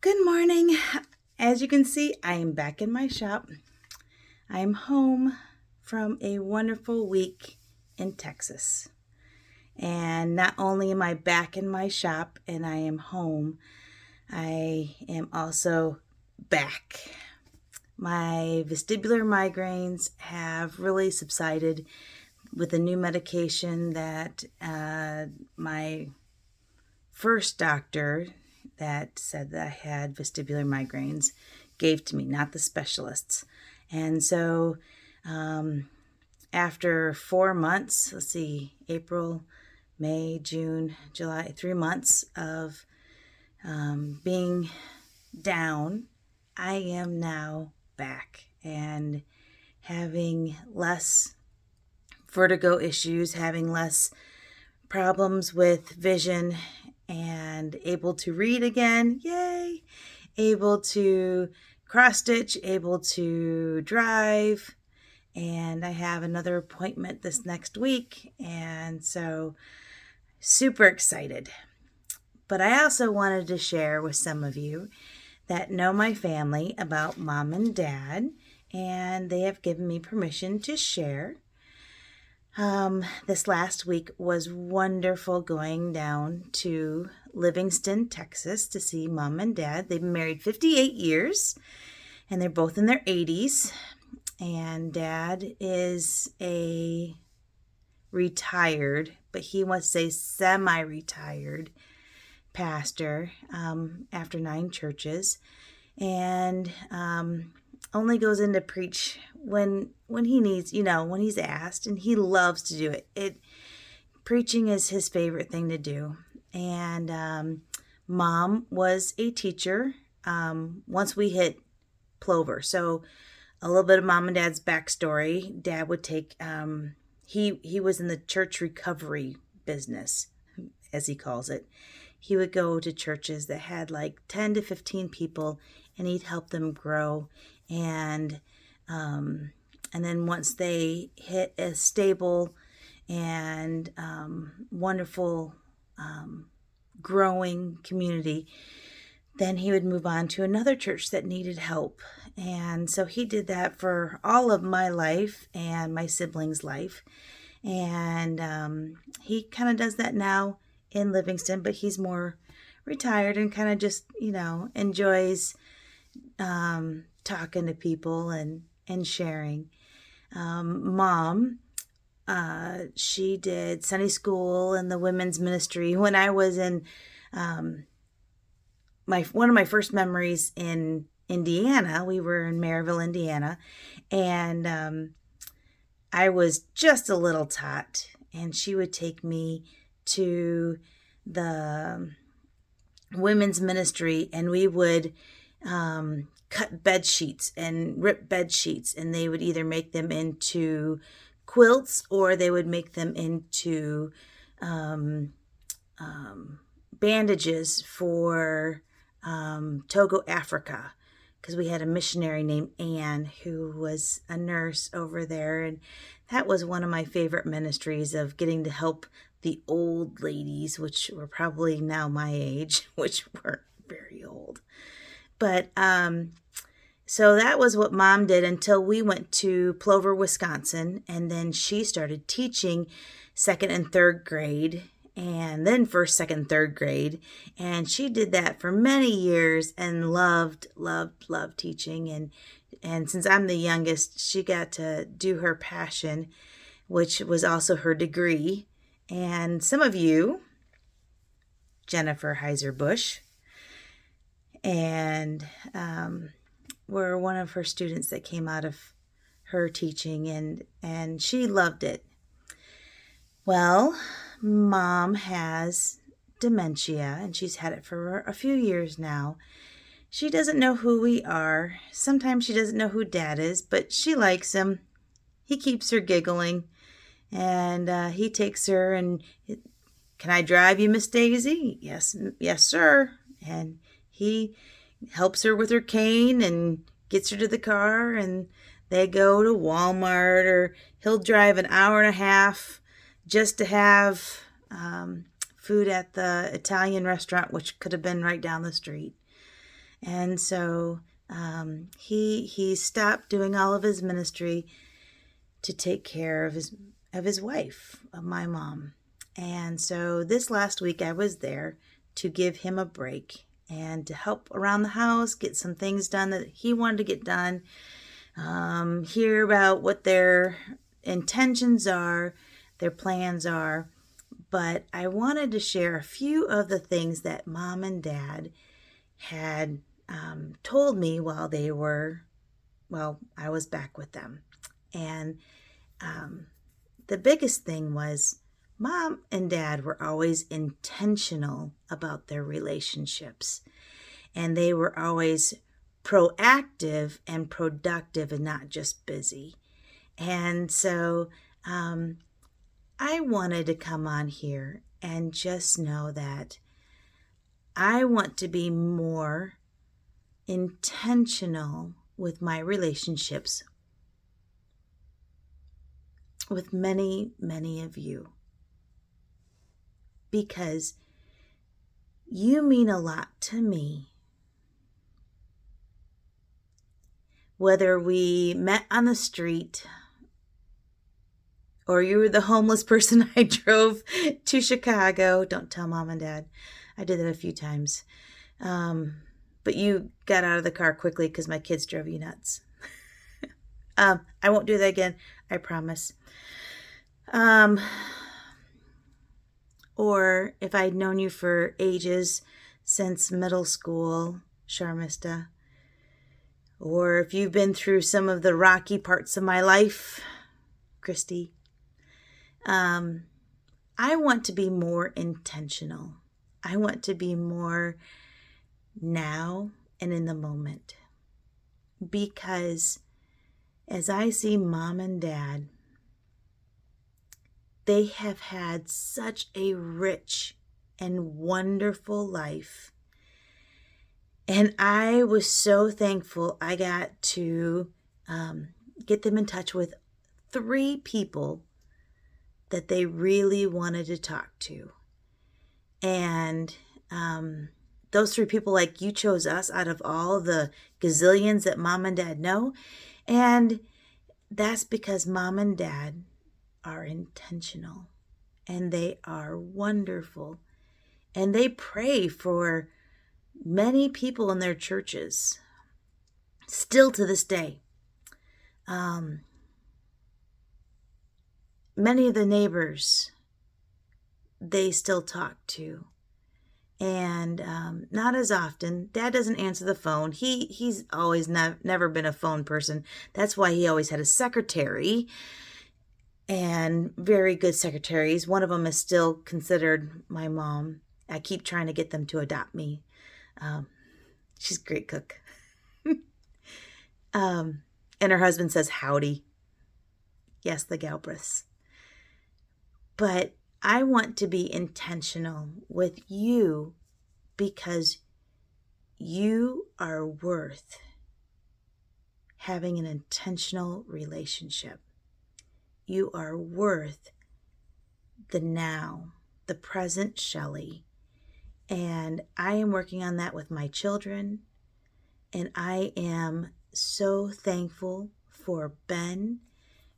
Good morning. As you can see, I am back in my shop. I am home from a wonderful week in Texas. And not only am I back in my shop and I am home, I am also back. My vestibular migraines have really subsided with a new medication that my first doctor that said that I had vestibular migraines gave to me, not the specialists. And so after 4 months, April, May, June, July, 3 months of being down, I am now back and having less vertigo issues, having less problems with vision, and able to read again. Yay! Able to cross stitch, able to drive, and I have another appointment this next week, and so super excited. But I also wanted to share with some of you that know my family about Mom and Dad, and they have given me permission to share. This last week was wonderful going down to Livingston, Texas to see Mom and Dad. They've been married 58 years and they're both in their 80s. And Dad is a retired, but he wants to say semi-retired pastor after 9 churches. And only goes in to preach when he needs, when he's asked, and he loves to do it. Preaching is his favorite thing to do. And Mom was a teacher once we hit Plover. So a little bit of Mom and Dad's backstory. Dad would take he was in the church recovery business, as he calls it. He would go to churches that had like 10 to 15 people, and he'd help them grow. And then once they hit a stable and wonderful growing community, then he would move on to another church that needed help. And so he did that for all of my life and my siblings' life. And he kind of does that now in Livingston, but he's more retired and kind of just, enjoys talking to people and sharing. Mom, she did Sunday school and the women's ministry. When I was in one of my first memories in Indiana, we were in Maryville, Indiana, and I was just a little tot, and she would take me to the women's ministry, and we would cut bed sheets and rip bed sheets, and they would either make them into quilts or they would make them into bandages for Togo, Africa, because we had a missionary named Anne who was a nurse over there, and that was one of my favorite ministries, of getting to help the old ladies, which were probably now my age, which weren't very old. But so that was what Mom did until we went to Plover, Wisconsin, and then she started teaching 2nd and 3rd grade, and then 1st, 2nd, 3rd grade, and she did that for many years and loved teaching. And since I'm the youngest, she got to do her passion, which was also her degree. And some of you, Jennifer Heiser Bush, and were one of her students that came out of her teaching, and she loved it. Well, Mom has dementia, and she's had it for a few years now. She doesn't know who we are. Sometimes she doesn't know who Dad is, but she likes him. He keeps her giggling, and he takes her and, "Can I drive you, Miss Daisy?" Yes, sir. And he helps her with her cane and gets her to the car, and they go to Walmart, or he'll drive an hour and a half just to have food at the Italian restaurant, which could have been right down the street. And so he stopped doing all of his ministry to take care of his wife, of my mom. And so this last week I was there to give him a break and to help around the house, get some things done that he wanted to get done, hear about what their intentions are, their plans are. But I wanted to share a few of the things that Mom and Dad had told me while I was back with them. And the biggest thing was Mom and Dad were always intentional about their relationships. And they were always proactive and productive and not just busy. And so I wanted to come on here and just know that I want to be more intentional with my relationships with many, many of you, because you mean a lot to me. Whether we met on the street or you were the homeless person I drove to Chicago. Don't tell Mom and Dad. I did that a few times. But you got out of the car quickly because my kids drove you nuts. I won't do that again. I promise. Or if I'd known you for ages, since middle school, Sharmista. Or if you've been through some of the rocky parts of my life, Christy. I want to be more intentional. I want to be more now and in the moment. Because as I see Mom and Dad, they have had such a rich and wonderful life. And I was so thankful I got to get them in touch with 3 people that they really wanted to talk to. And those 3 people, like, you chose us out of all the gazillions that Mom and Dad know. And that's because Mom and Dad are intentional and they are wonderful. And they pray for many people in their churches, still to this day. Many of the neighbors, they still talk to. And not as often. Dad doesn't answer the phone. He's always never been a phone person. That's why he always had a secretary, and very good secretaries. One of them is still considered my mom. I keep trying to get them to adopt me. She's a great cook. And her husband says howdy. Yes, the Galbraiths. But I want to be intentional with you because you are worth having an intentional relationship. You are worth the now, the present Shelley. And I am working on that with my children. And I am so thankful for Ben,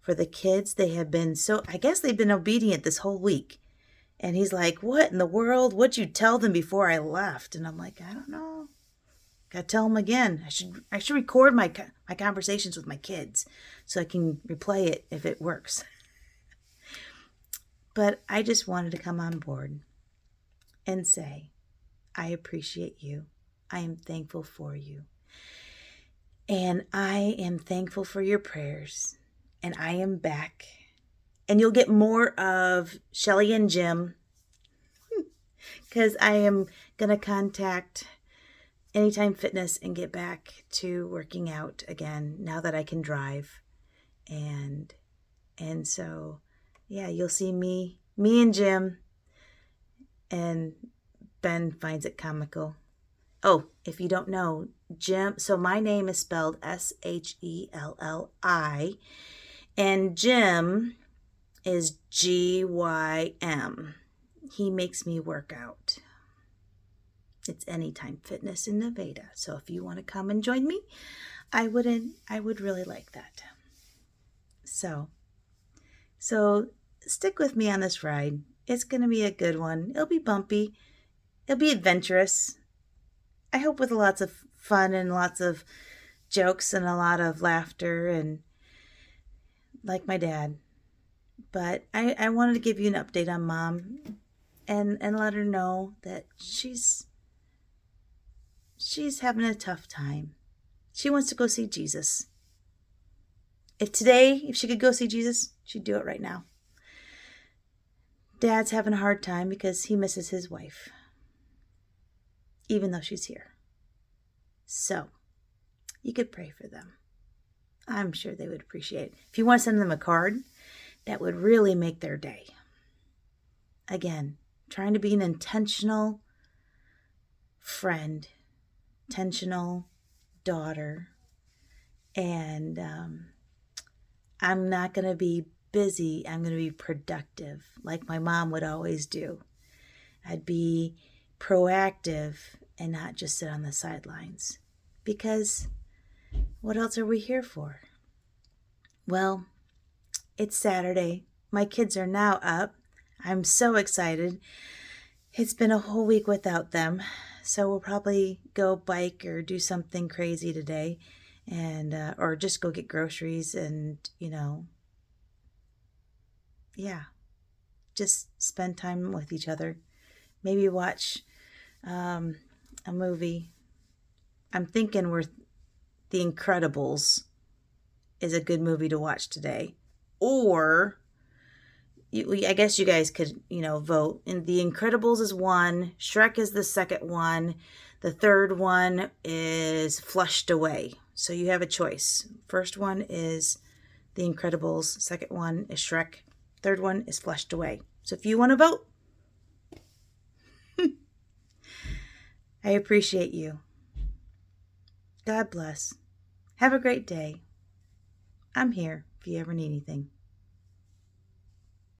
for the kids. They have been I guess they've been obedient this whole week. And he's like, what in the world? What'd you tell them before I left? And I'm like, I don't know. Gotta tell them again. I should record my conversations with my kids so I can replay it if it works. But I just wanted to come on board and say, I appreciate you. I am thankful for you. And I am thankful for your prayers. And I am back. And you'll get more of Shelley and Jim because I am going to contact Anytime Fitness and get back to working out again now that I can drive. And so, yeah, you'll see me and Jim, and Ben finds it comical. Oh, if you don't know, Jim, so my name is spelled Shelli, and Jim is Gym. He makes me work out. It's Anytime Fitness in Nevada. So if you want to come and join me, I would really like that. So stick with me on this ride. It's going to be a good one. It'll be bumpy. It'll be adventurous. I hope with lots of fun and lots of jokes and a lot of laughter and like my dad. But I wanted to give you an update on Mom and let her know that she's having a tough time. She wants to go see Jesus. If she could go see Jesus, she'd do it right now. Dad's having a hard time because he misses his wife, even though she's here. So, you could pray for them. I'm sure they would appreciate it. If you want to send them a card, that would really make their day. Again, trying to be an intentional friend, intentional daughter, and I'm not going to be busy. I'm going to be productive, like my mom would always do. I'd be proactive and not just sit on the sidelines. Because what else are we here for? Well, it's Saturday. My kids are now up. I'm so excited. It's been a whole week without them. So we'll probably go bike or do something crazy today, and or just go get groceries and, just spend time with each other. Maybe watch a movie. I'm thinking The Incredibles is a good movie to watch today. Or I guess you guys could, vote. And The Incredibles is one. Shrek is the second one. The third one is Flushed Away. So you have a choice. First one is The Incredibles. Second one is Shrek. Third one is Flushed Away. So if you want to vote, I appreciate you. God bless. Have a great day. I'm here if you ever need anything.